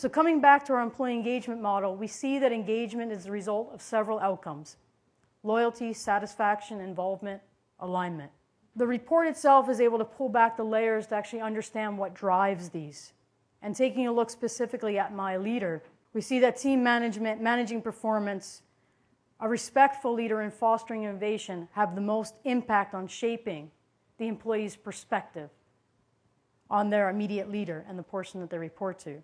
So coming back to our employee engagement model, we see that engagement is the result of several outcomes: loyalty, satisfaction, involvement, alignment. The report itself is able to pull back the layers to actually understand what drives these. And taking a look specifically at my leader, we see that team management, managing performance, a respectful leader, and fostering innovation have the most impact on shaping the employee's perspective on their immediate leader and the person that they report to.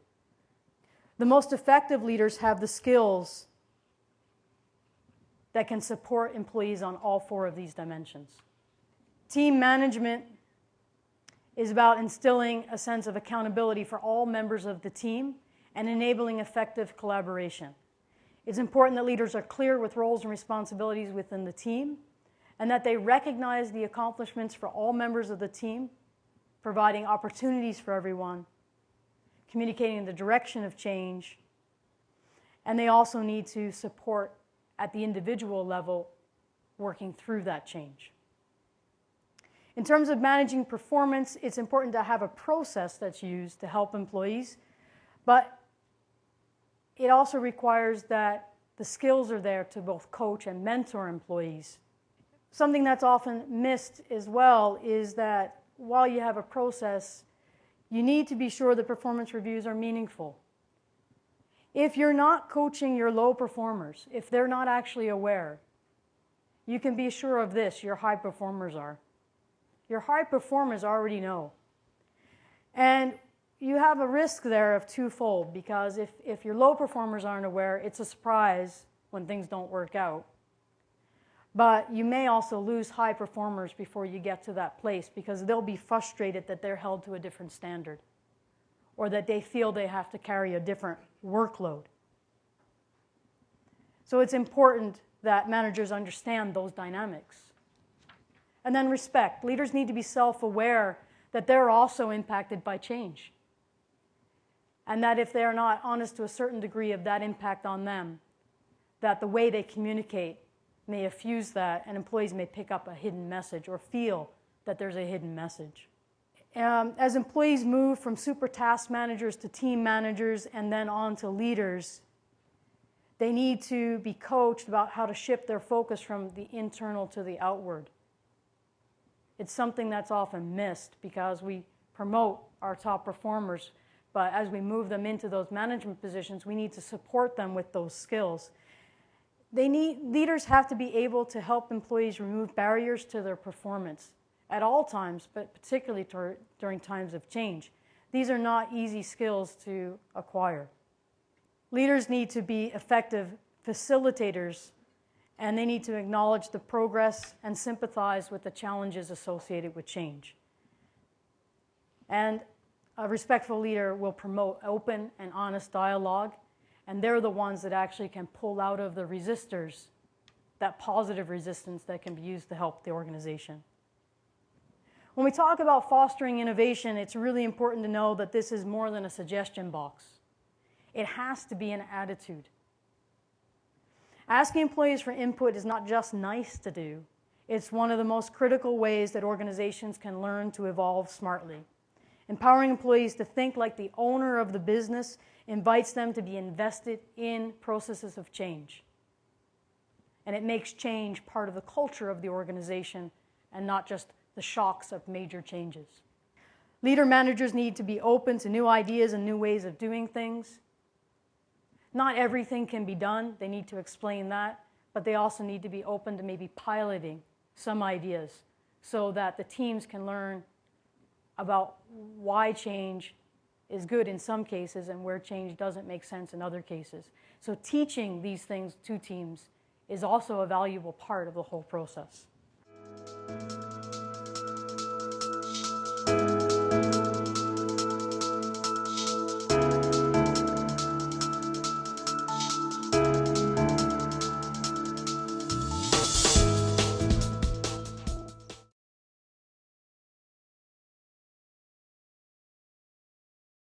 The most effective leaders have the skills that can support employees on all four of these dimensions. Team management is about instilling a sense of accountability for all members of the team and enabling effective collaboration. It's important that leaders are clear with roles and responsibilities within the team and that they recognize the accomplishments for all members of the team, providing opportunities for everyone, communicating the direction of change, and they also need to support at the individual level working through that change. In terms of managing performance, it's important to have a process that's used to help employees, but it also requires that the skills are there to both coach and mentor employees. Something that's often missed as well is that while you have a process, you need to be sure the performance reviews are meaningful. If you're not coaching your low performers, if they're not actually aware, you can be sure of this: your high performers are. Your high performers already know. And you have a risk there of twofold, because if your low performers aren't aware, it's a surprise when things don't work out. But you may also lose high performers before you get to that place, because they'll be frustrated that they're held to a different standard, or that they feel they have to carry a different workload. So it's important that managers understand those dynamics. And then respect. Leaders need to be self-aware that they're also impacted by change, and that if they're not honest to a certain degree of that impact on them, that the way they communicate may effuse that, and employees may pick up a hidden message or feel that there's a hidden message. As employees move from super task managers to team managers and then on to leaders, they need to be coached about how to shift their focus from the internal to the outward. It's something that's often missed because we promote our top performers, but as we move them into those management positions, we need to support them with those skills. Leaders have to be able to help employees remove barriers to their performance at all times, but particularly during times of change. These are not easy skills to acquire. Leaders need to be effective facilitators, and they need to acknowledge the progress and sympathize with the challenges associated with change. And a respectful leader will promote open and honest dialogue, and they're the ones that actually can pull out of the resistors that positive resistance that can be used to help the organization. When we talk about fostering innovation, it's really important to know that this is more than a suggestion box. It has to be an attitude. Asking employees for input is not just nice to do. It's one of the most critical ways that organizations can learn to evolve smartly. Empowering employees to think like the owner of the business invites them to be invested in processes of change. And it makes change part of the culture of the organization and not just the shocks of major changes. Leader managers need to be open to new ideas and new ways of doing things. Not everything can be done. They need to explain that, but they also need to be open to maybe piloting some ideas so that the teams can learn about why change is good in some cases and where change doesn't make sense in other cases. So teaching these things to teams is also a valuable part of the whole process.